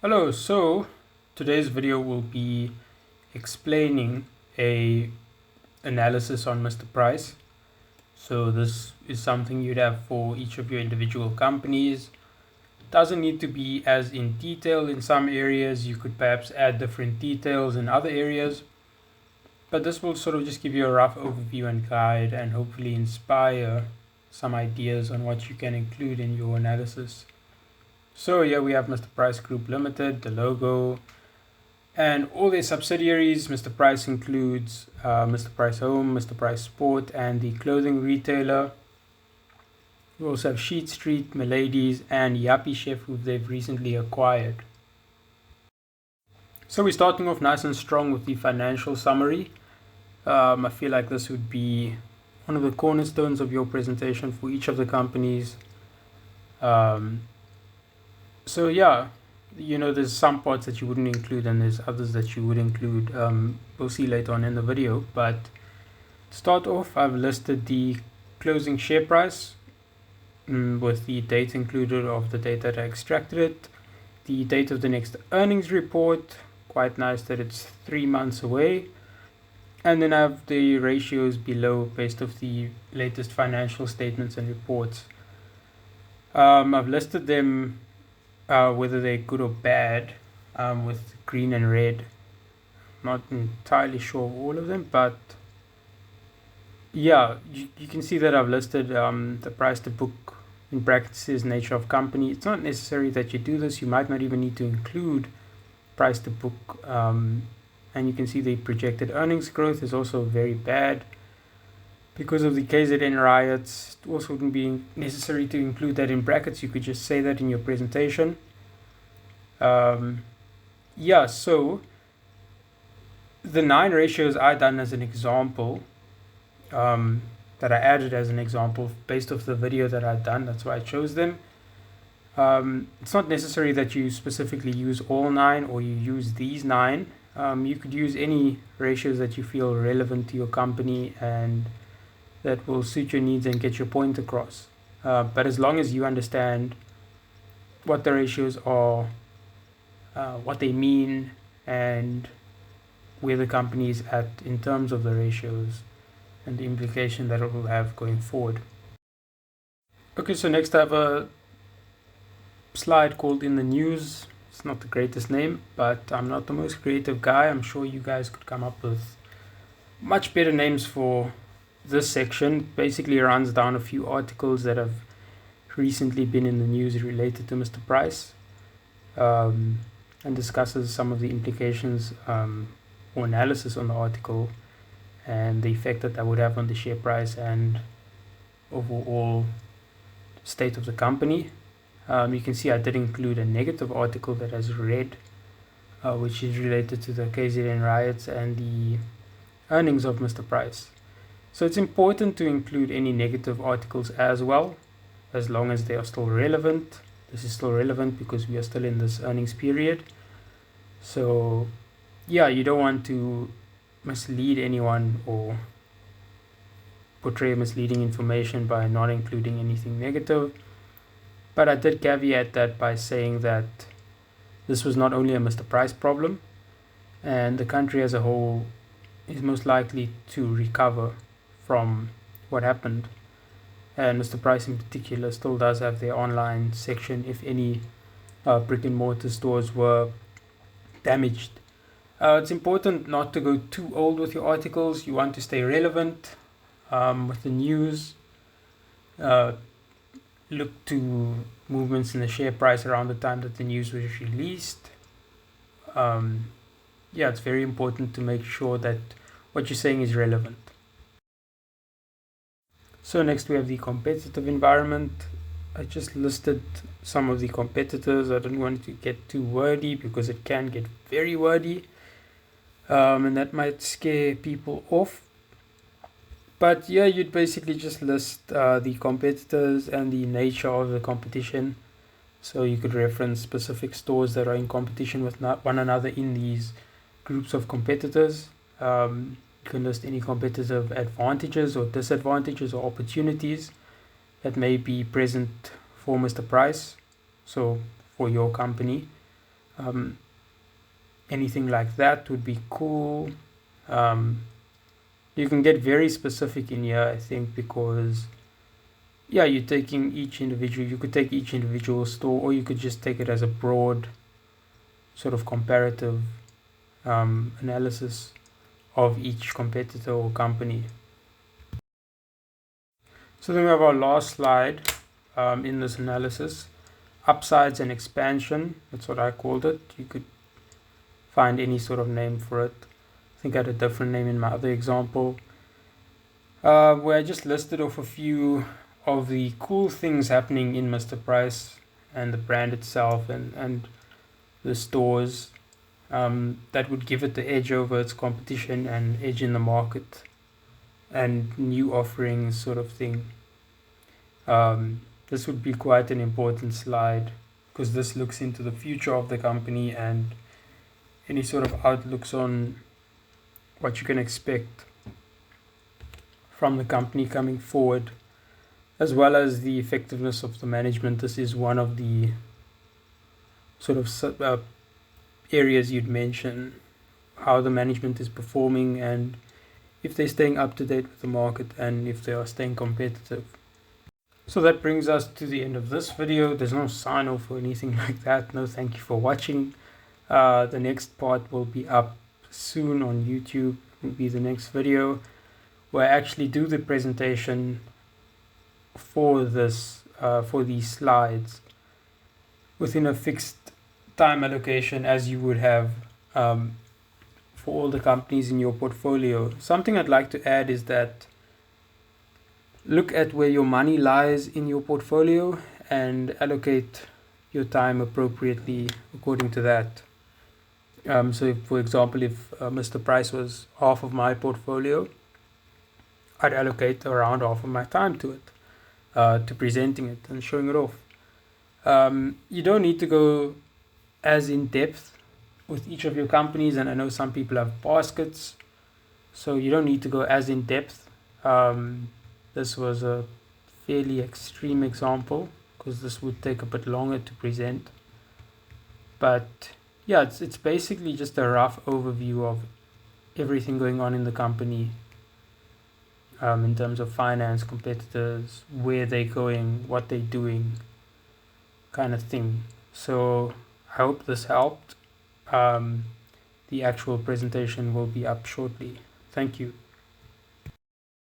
Hello, so today's video will be explaining a analysis on Mr. Price. So this is something you'd have for each of your individual companies. Doesn't need to be as in detail in some areas. You could perhaps add different details in other areas. But this will sort of just give you a rough overview and guide and hopefully inspire some ideas on what you can include in your analysis. So here we have Mr. Price Group Limited, the logo, and all their subsidiaries. Mr. Price includes Mr. Price Home, Mr. Price Sport, and the clothing retailer. We also have Sheet Street, Miladys, and Yuppiechef, who they've recently acquired. So we're starting off nice and strong with the financial summary. I feel like this would be one of the cornerstones of your presentation for each of the companies. So yeah, there's some parts that you wouldn't include and there's others that you would include. We'll see later on in the video. But to start off, I've listed the closing share price with the date included of the date that I extracted it, the date of the next earnings report. Quite nice that it's 3 months away. And then I have the ratios below based off the latest financial statements and reports. I've listed them whether they're good or bad with green and red. Not entirely sure of all of them, but yeah, you can see that I've listed the price to book in brackets says nature of company. It's not necessary that you do this. You might not even need to include price to book. And you can see the projected earnings growth is also very bad. Because of the KZN riots, it also wouldn't be necessary to include that in brackets. You could just say that in your presentation. Yeah, so the 9 ratios I done as an example, that I added as an example based off the video that I've done. That's why I chose them. It's not necessary that you specifically use all 9 or you use these 9. You could use any ratios that you feel relevant to your company and that will suit your needs and get your point across. But as long as you understand what the ratios are, what they mean, and where the company is at in terms of the ratios and the implication that it will have going forward. Okay, so next I have a slide called In the News. It's not the greatest name, but I'm not the most creative guy. I'm sure you guys could come up with much better names for this section. Basically runs down a few articles that have recently been in the news related to Mr. Price, and discusses some of the implications or analysis on the article and the effect that would have on the share price and overall state of the company. You can see I did include a negative article that has red, which is related to the KZN riots and the earnings of Mr. Price. So it's important to include any negative articles as well, as long as they are still relevant. This is still relevant because we are still in this earnings period. So yeah, you don't want to mislead anyone or portray misleading information by not including anything negative. But I did caveat that by saying that this was not only a Mr. Price problem, and the country as a whole is most likely to recover from what happened. And Mr. Price in particular still does have their online section if any brick and mortar stores were damaged. It's important not to go too old with your articles. You want to stay relevant with the news. Look to movements in the share price around the time that the news was released. Yeah, it's very important to make sure that what you're saying is relevant. So next we have the competitive environment. I just listed some of the competitors. I didn't want to get too wordy because it can get very wordy, and that might scare people off. But yeah, you'd basically just list the competitors and the nature of the competition. So you could reference specific stores that are in competition with one another in these groups of competitors. You can list any competitive advantages or disadvantages or opportunities that may be present for Mr. Price, so for your company. Anything like that would be cool. You can get very specific in here, I think, because yeah, you're taking each individual, you could take each individual store, or you could just take it as a broad sort of comparative analysis of each competitor or company. So then we have our last slide in this analysis, upsides and expansion. That's what I called it. You could find any sort of name for it. I think I had a different name in my other example, where I just listed off a few of the cool things happening in Mr. Price and the brand itself, and the stores that would give it the edge over its competition and edge in the market and new offerings sort of thing. This would be quite an important slide because this looks into the future of the company and any sort of outlooks on what you can expect from the company coming forward, as well as the effectiveness of the management. This is one of the sort of areas you'd mention, how the management is performing and if they're staying up to date with the market and if they are staying competitive. So that brings us to the end of this video. There's no sign off or anything like that. No, thank you for watching. The next part will be up soon on YouTube. Will be the next video where I actually do the presentation for this for these slides within a fixed time allocation as you would have for all the companies in your portfolio. Something I'd like to add is that look at where your money lies in your portfolio and allocate your time appropriately according to that. So if, for example, if Mr. Price was half of my portfolio, I'd allocate around half of my time to it, to presenting it and showing it off. You don't need to go as in depth with each of your companies, and I know some people have baskets, so you don't need to go as in depth. This was a fairly extreme example because this would take a bit longer to present, but yeah, it's basically just a rough overview of everything going on in the company, in terms of finance, competitors, where they're going, what they're doing, kind of thing. So I hope this helped. The actual presentation will be up shortly. Thank you.